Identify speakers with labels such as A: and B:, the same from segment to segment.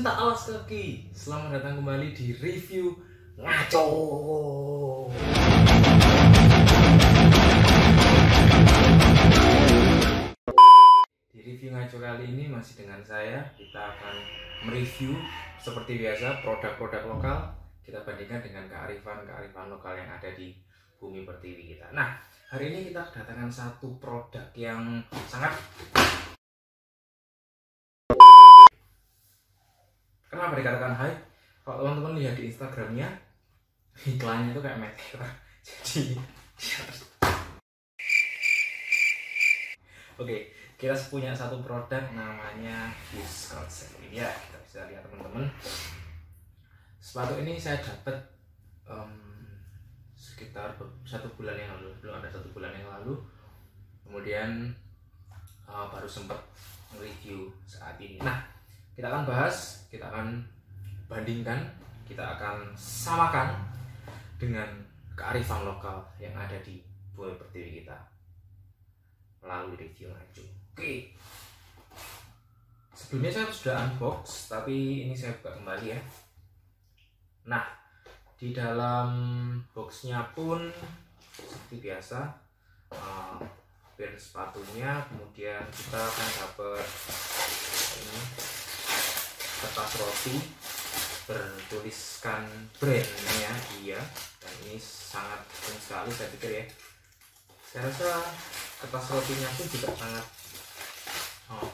A: pecinta alas kaki, selamat datang kembali di review ngaco. Di review ngaco kali ini masih dengan saya. Kita akan mereview seperti biasa produk-produk lokal. Kita bandingkan dengan kearifan lokal yang ada di bumi pertiwi kita. Nah, hari ini kita kedatangan satu produk yang sangat... Kenapa dikatakan hype? Kalau teman-teman lihat di Instagramnya, iklannya itu kayak meteor. Jadi oke, kita punya satu produk namanya Fuse Concept. Ini ya, kita bisa lihat teman-teman. Sepatu ini saya dapat sekitar 1 bulan yang lalu, belum ada 1 bulan yang lalu. Kemudian baru sempat review saat ini. Nah, kita akan bahas, kita akan bandingkan, kita akan samakan dengan kearifan lokal yang ada di bumi pertiwi kita melalui review ngaco. Oke. Sebelumnya saya sudah unbox, tapi ini saya buka kembali ya. Nah, di dalam boxnya pun seperti biasa, band sepatunya, kemudian kita akan dapat ini kertas roti bertuliskan brandnya dia, dan ini sangat penting sekali saya pikir ya. Saya rasa kertas rotinya pun juga sangat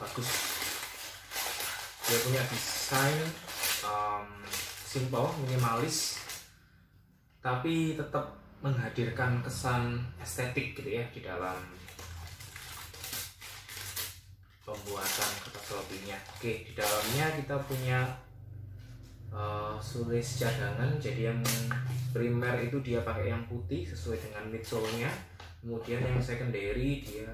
A: bagus. Dia punya desain simple, minimalis, tapi tetap menghadirkan kesan estetik gitu ya di dalam pembuatan kertas rotinya. Oke, di dalamnya kita punya sulis cadangan. Jadi yang primer itu dia pakai yang putih sesuai dengan midsole-nya. Kemudian yang secondary dia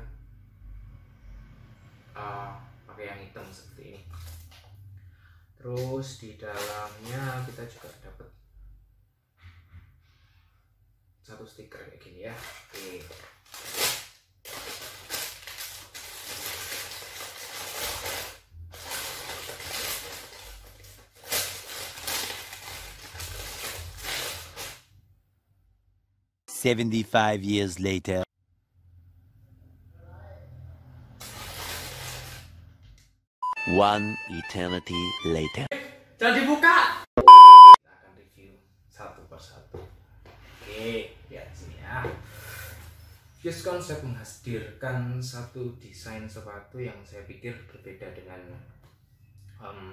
A: pakai yang hitam seperti ini. Terus di dalamnya kita juga dapat satu stiker kayak gini ya. Oke.
B: "75 years later." One eternity later.
A: Jangan dibuka. Kita akan review satu persatu. Oke, lihat sini ya. Fuse Concept menghadirkan satu desain sepatu yang saya pikir berbeda dengan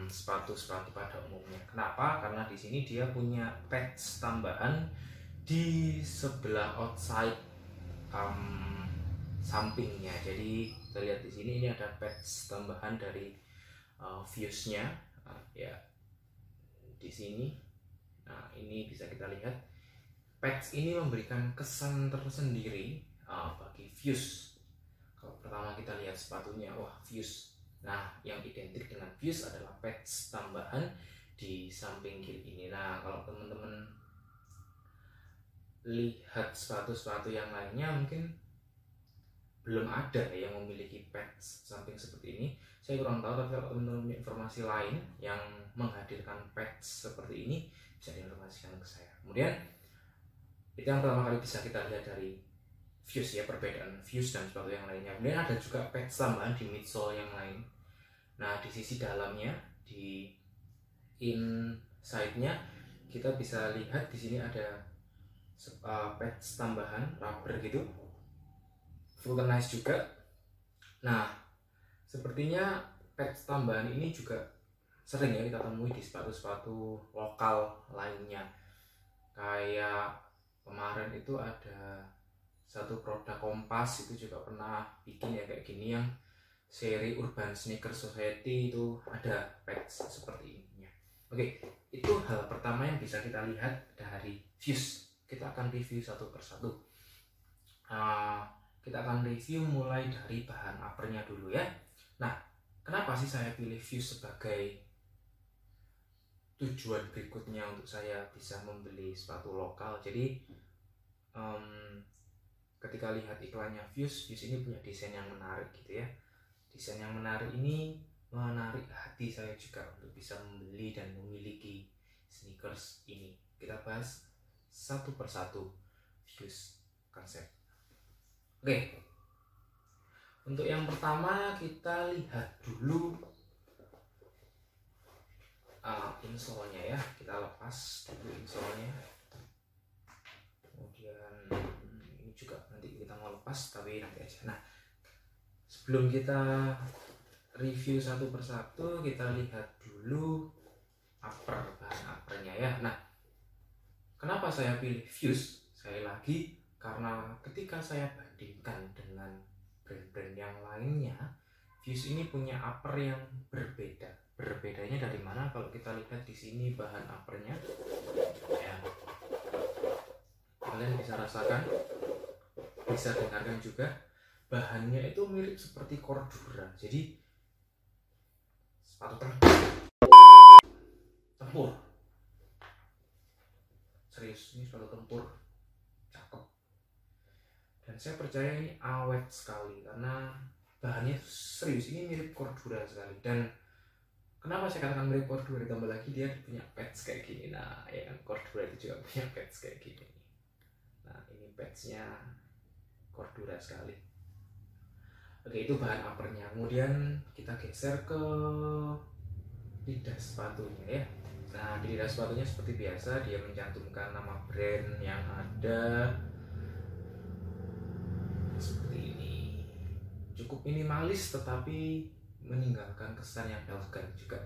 A: sepatu-sepatu pada umumnya. Kenapa? Karena di sini dia punya patch tambahan di sebelah outside sampingnya. Jadi kita lihat di sini, ini ada patch tambahan dari Fuse-nya ya di sini. Nah, ini bisa kita lihat patch ini memberikan kesan tersendiri bagi Fuse. Kalau pertama kita lihat sepatunya, wah Fuse. Nah, yang identik dengan Fuse adalah patch tambahan di samping kiri ini. Nah, kalau teman-teman lihat sepatu-sepatu yang lainnya mungkin belum ada yang memiliki patch samping seperti ini. Saya kurang tahu, tapi kalau teman-teman punya informasi lain yang menghadirkan patch seperti ini, bisa diinformasikan ke saya. Kemudian itu yang pertama kali bisa kita lihat dari Fuse ya, perbedaan Fuse dan sepatu yang lainnya. Kemudian ada juga patch tambahan di midsole yang lain. Nah, di sisi dalamnya, di inside-nya, kita bisa lihat di sini ada patch tambahan rubber gitu, vulcanize juga. Nah, sepertinya patch tambahan ini juga sering ya kita temui di sepatu-sepatu lokal lainnya. Kayak kemarin itu ada satu produk Kompas itu juga pernah bikin ya kayak gini, yang seri Urban Sneaker Society itu ada patch seperti ini. Oke, itu hal pertama yang bisa kita lihat dari Fuse. Kita akan review satu persatu. Kita akan review mulai dari bahan uppernya dulu ya. Nah, kenapa sih saya pilih Fuse sebagai tujuan berikutnya untuk saya bisa membeli sepatu lokal? Jadi ketika lihat iklannya Fuse ini punya desain yang menarik gitu ya. Desain yang menarik ini menarik hati saya juga untuk bisa membeli dan memiliki sneakers ini. Kita bahas satu persatu Fuse Concept. Oke, untuk yang pertama kita lihat dulu insole-nya ya. Kita lepas dulu insole-nya. Kemudian ini juga nanti kita mau lepas, tapi nanti aja. Nah, sebelum kita review satu persatu, kita lihat dulu bahan uppernya ya. Nah, kenapa saya pilih Fuse? Sekali lagi, karena ketika saya bandingkan dengan brand-brand yang lainnya, Fuse ini punya upper yang berbeda. Berbedanya dari mana? Kalau kita lihat di sini bahan uppernya, ya, kalian bisa rasakan, bisa dengarkan juga, bahannya itu mirip seperti Cordura. Jadi sepatu tempur, serius, ini sepatu tempur, cakep. Dan saya percaya ini awet sekali karena bahannya serius, ini mirip Cordura sekali. Dan kenapa saya katakan mirip Cordura, ditambah lagi dia punya pads kayak gini. Nah, ya kan, Cordura itu juga punya pads kayak gini. Nah, ini padsnya Cordura sekali. Oke, itu bahan uppernya. Kemudian kita geser ke lidah sepatunya ya. Nah, di lidah sepatunya seperti biasa dia mencantumkan nama brand yang ada seperti ini. Cukup minimalis tetapi meninggalkan kesan yang elegan juga.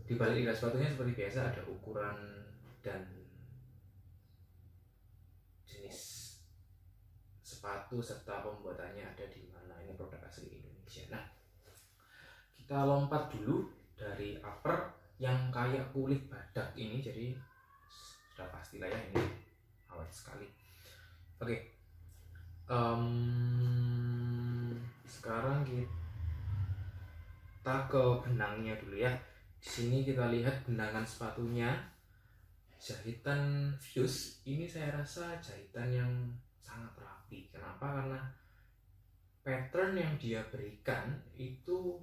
A: Di balik lidah sepatunya seperti biasa ada ukuran dan jenis sepatu serta pembuatannya ada di mana. Ini produk asli Indonesia. Nah, kita lompat dulu dari upper yang kayak kulit badak ini, jadi sudah pastilah ya ini awet sekali. Oke, sekarang kita ke benangnya dulu ya. Di sini kita lihat benangan sepatunya, jahitan Fuse ini saya rasa jahitan yang sangat rapi. Kenapa? Karena pattern yang dia berikan itu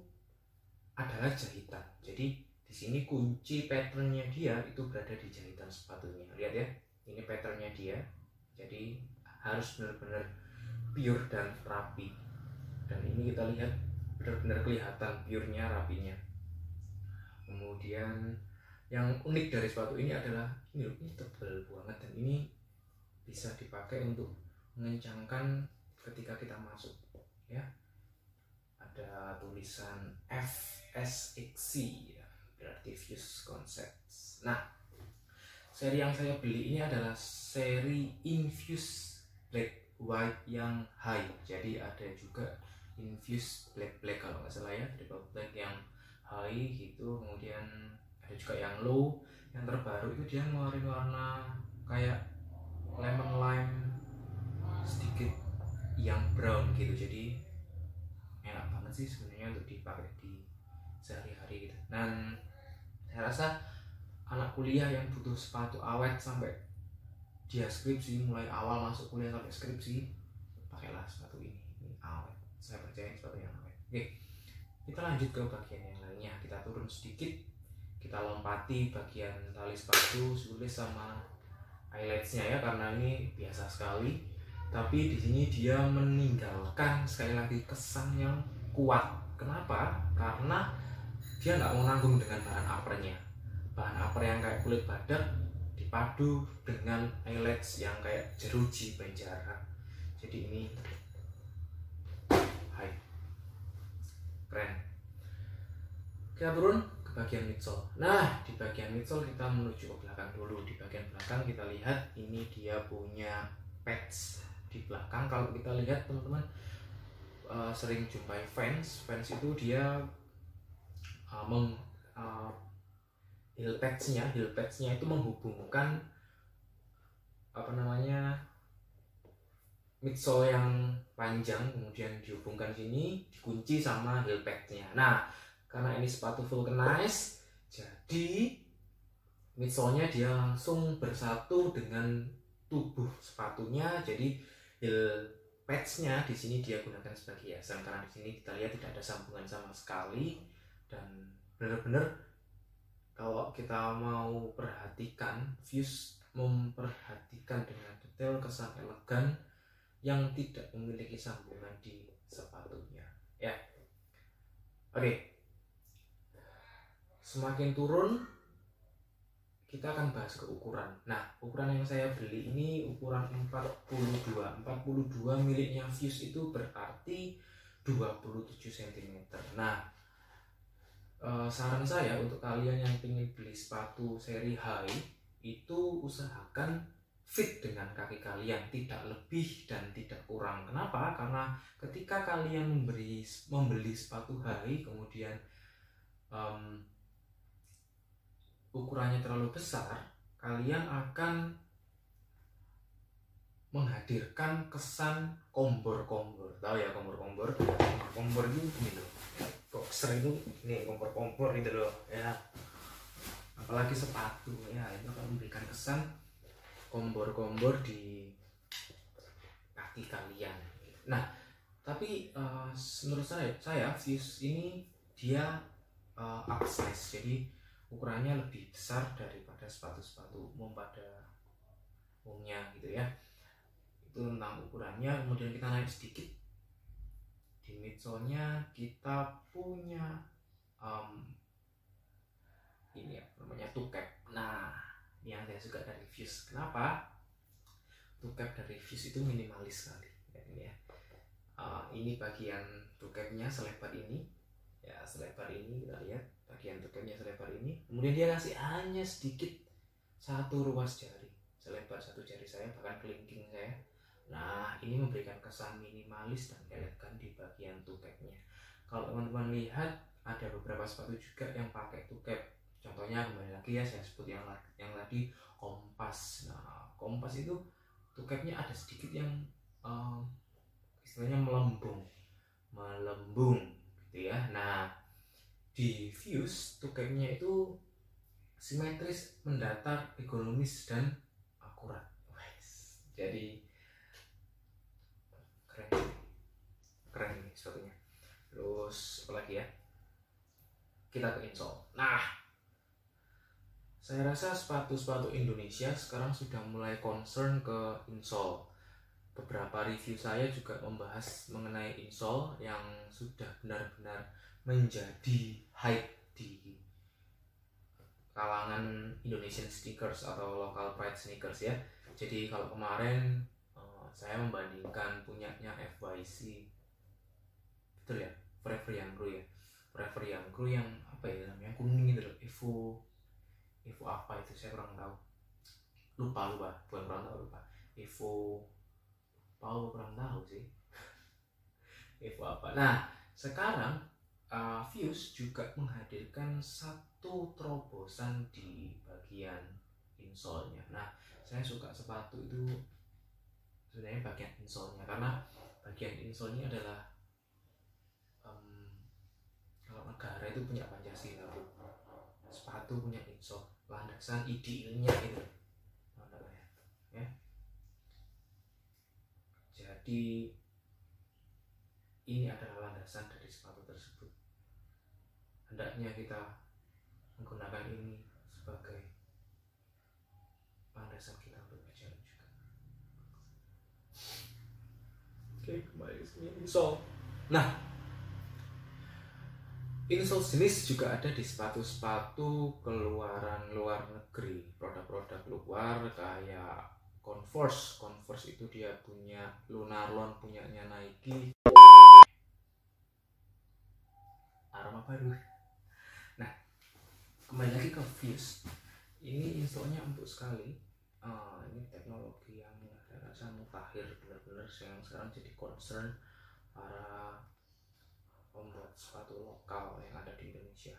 A: adalah jahitan. Jadi di sini kunci patternnya dia itu berada di jahitan sepatunya. Lihat ya, ini patternnya dia. Jadi harus benar-benar pure dan rapi. Dan ini kita lihat benar-benar kelihatan purenya, rapinya. Kemudian yang unik dari sepatu ini adalah ini tebal banget dan ini bisa dipakai untuk mengencangkan ketika kita masuk ya. Ada tulisan FSXC ya, berarti Fuse Concepts. Nah, seri yang saya beli ini adalah seri Infuse Black White yang high. Jadi ada juga Infuse Black kalau nggak salah ya, triple black yang high gitu. Kemudian ada juga yang low. Yang terbaru itu dia ngeluarin warna kayak lemon lime sedikit yang brown gitu. Jadi enak banget sih sebenarnya untuk dipakai di sehari-hari gitu. Dan saya rasa anak kuliah yang butuh sepatu awet sampai dia skripsi, mulai awal masuk kuliah sampai skripsi, pakailah sepatu ini awet. Saya percaya sepatu yang awet. Oke, kita lanjut ke bagian yang lainnya. Kita turun sedikit, kita lompati bagian tali sepatu, sulis sama eyeletsnya ya, karena ini biasa sekali. Tapi di sini dia meninggalkan sekali lagi kesan yang kuat. Kenapa? Karena dia nggak mau nanggung dengan bahan uppernya. Bahan upper yang kayak kulit badak dipadu dengan eyelets yang kayak jeruji Banjara. Jadi ini high, keren. Kita turun ke bagian midsole. Nah, di bagian midsole kita menuju ke belakang dulu. Di bagian belakang kita lihat ini dia punya pads di belakang. Kalau kita lihat teman-teman sering jumpai Vans itu dia heel padsnya itu menghubungkan midsole yang panjang, kemudian dihubungkan sini, dikunci sama heel padsnya. Nah, karena ini sepatu vulcanized, jadi midsole-nya dia langsung bersatu dengan tubuh sepatunya. Jadi heel pads-nya di sini dia gunakan sebagai hiasan, karena di sini kita lihat tidak ada sambungan sama sekali. Dan benar-benar kalau kita mau perhatikan, Fuse memperhatikan dengan detail kesan elegan yang tidak memiliki sambungan di sepatunya ya. Oke, semakin turun kita akan bahas ke ukuran. Nah, ukuran yang saya beli ini ukuran 42 miliknya Fuse itu berarti 27 cm. Nah, saran saya untuk kalian yang ingin beli sepatu seri high itu usahakan fit dengan kaki kalian, tidak lebih dan tidak kurang. Kenapa? Karena ketika kalian membeli sepatu high kemudian ukurannya terlalu besar, kalian akan menghadirkan kesan kombor-kombor. Tahu ya kombor-kombor? Kombor itu gini loh. Boxer itu ini kombor-kombor gitu loh ya. Apalagi sepatu ya, itu akan memberikan kesan kombor-kombor di kaki kalian. Nah, tapi menurut saya Fuse ini dia upsize, jadi ukurannya lebih besar daripada sepatu-sepatu umum pada umumnya gitu ya. Itu tentang ukurannya. Kemudian kita naik sedikit di midsole-nya, kita punya ini ya, namanya toe cap. Nah, ini yang saya suka dari Fuse. Kenapa? Toe cap dari Fuse itu minimalis sekali ya, ini ya. Ini bagian toe cap-nya selebar ini ya, selebar ini kita lihat bagian toe cap-nya selebar ini. Kemudian dia kasih hanya sedikit satu ruas jari, selebar satu jari saya, bahkan kelingking saya. Nah, ini memberikan kesan minimalis dan elegan di bagian toe cap-nya. Kalau teman-teman lihat, ada beberapa sepatu juga yang pakai toe cap. Contohnya kembali lagi ya, saya sebut yang tadi Kompas. Nah, Kompas itu toe cap-nya ada sedikit yang istilahnya melembung gitu ya. Nah, di Fuse toe cap-nya itu simetris, mendatar, ergonomis dan akurat. Jadi keren ini sepatunya. Terus apa lagi ya, kita ke insole. Nah, saya rasa sepatu-sepatu Indonesia sekarang sudah mulai concern ke insole. Beberapa review saya juga membahas mengenai insole yang sudah benar-benar menjadi hype di kalangan Indonesian sneakers atau local pride sneakers ya. Jadi kalau kemarin saya membandingkan punyanya FYC, betul ya, Forever Young Crew ya, Forever Young Crew yang apa ya namanya, kuning itu loh, Evo apa itu saya kurang tahu, lupa bukan kurang tahu, lupa Evo kurang tahu sih Evo apa. Nah, sekarang Fuse juga menghadirkan satu terobosan di bagian insole-nya. Nah, saya suka sepatu itu sebenarnya bagian insole-nya, karena bagian insole-nya adalah kalau negara itu punya Pancasila, sepatu punya insole, landasan idealnya itu ya. Jadi ini adalah landasan dari sepatu tersebut. Hendaknya kita menggunakan ini sebagai landasan kita untuk berjalan juga. Oke, kembali ke sini insole. Nah, insole jenis juga ada di sepatu-sepatu keluaran luar negeri, produk-produk luar kayak Converse itu dia punya Lunarlon, punyanya Nike, aroma baru. Nah, kembali lagi ke Fuse, ini insole-nya empuk sekali. Ini teknologi yang saya rasa mutakhir benar-benar, yang sekarang jadi concern para pembuat sepatu lokal yang ada di Indonesia.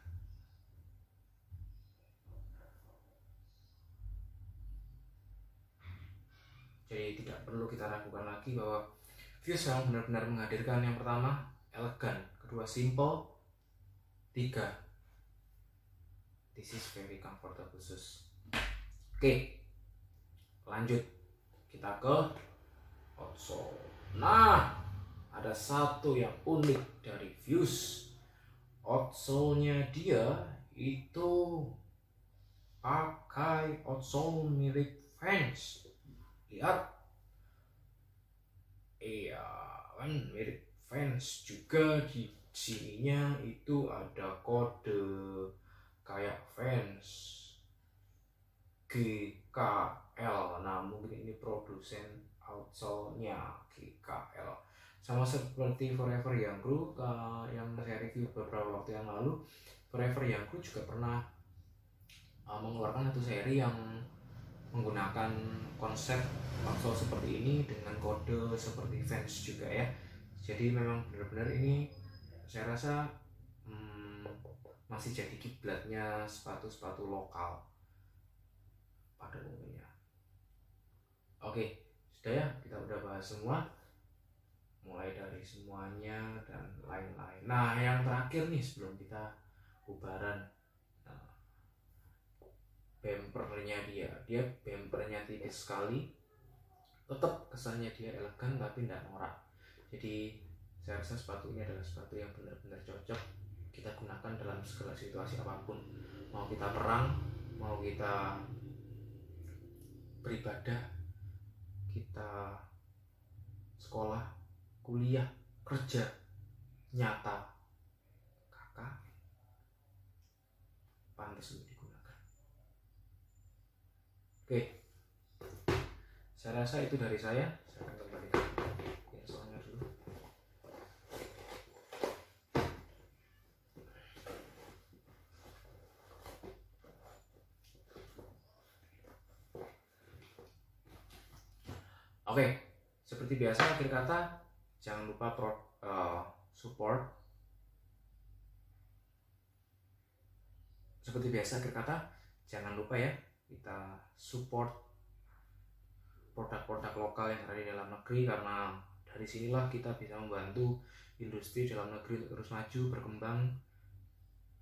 A: Jadi tidak perlu kita ragukan lagi bahwa Fuse yang benar-benar menghadirkan yang pertama elegan, kedua simple, tiga this is very comfortable shoes. Oke, lanjut kita ke outsole. Nah, ada satu yang unik dari Fuse, outsole-nya dia itu pakai outsole mirip Vans. Lihat, iya kan mirip Vans juga. Di sininya itu ada kode kayak Vans GKL. Nah mungkin ini produsen outsole-nya GKL. Sama seperti Forever Young Crew yang saya review beberapa waktu yang lalu, Forever Young Crew juga pernah mengeluarkan satu seri yang menggunakan konsep outsole seperti ini dengan kode seperti Vans juga ya. Jadi memang benar-benar ini saya rasa masih jadi kiblatnya sepatu-sepatu lokal pada umumnya. Oke, sudah ya, kita udah bahas semua, mulai dari semuanya dan lain-lain. Nah yang terakhir nih sebelum kita bubaran, bempernya dia bempernya tipis sekali, tetap kesannya dia elegan tapi tidak norak. Jadi saya rasa sepatu ini adalah sepatu yang benar-benar cocok kita gunakan dalam segala situasi apapun. Mau kita perang, mau kita beribadah, kita sekolah, kuliah, kerja, nyata, kakak, pantas untuk digunakan. Oke, saya rasa itu dari saya. Saya akan kembali ke soalnya dulu. Oke, seperti biasa akhir kata jangan lupa support. Seperti biasa akhir kata jangan lupa ya, kita support produk-produk lokal yang ada di dalam negeri, karena dari sinilah kita bisa membantu industri dalam negeri untuk terus maju, berkembang,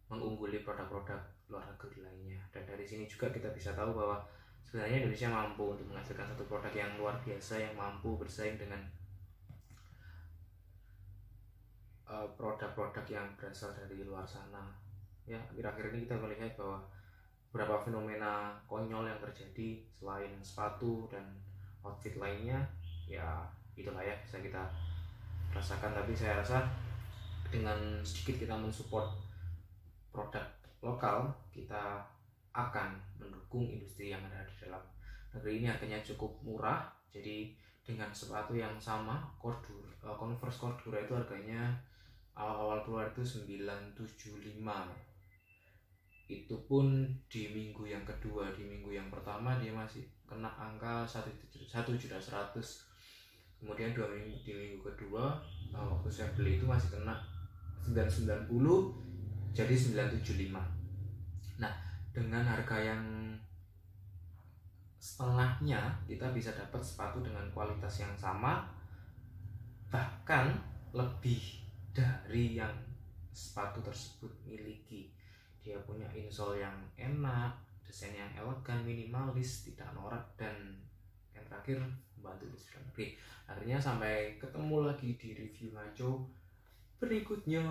A: mengungguli produk-produk luar negeri lainnya. Dan dari sini juga kita bisa tahu bahwa sebenarnya Indonesia mampu untuk menghasilkan satu produk yang luar biasa, yang mampu bersaing dengan produk-produk yang berasal dari luar sana. Ya, akhir-akhir ini kita melihat bahwa beberapa fenomena konyol yang terjadi selain sepatu dan outfit lainnya, ya itulah ya bisa kita rasakan. Tapi saya rasa dengan sedikit kita mensupport produk lokal, kita akan mendukung industri yang ada di dalam negeri ini. Harganya cukup murah, jadi dengan sepatu yang sama, Converse Cordura itu harganya awal-awal keluar itu 975. Itu pun di minggu yang kedua. Di minggu yang pertama dia masih kena angka 1.100.000. Kemudian di minggu kedua waktu saya beli itu masih kena 990, jadi 975. Nah dengan harga yang setengahnya kita bisa dapat sepatu dengan kualitas yang sama, bahkan lebih dari yang sepatu tersebut miliki. Dia punya insole yang enak, desain yang elegan, minimalis, tidak norak, dan yang terakhir membantu industri negeri. Akhirnya sampai ketemu lagi di review ngaco berikutnya.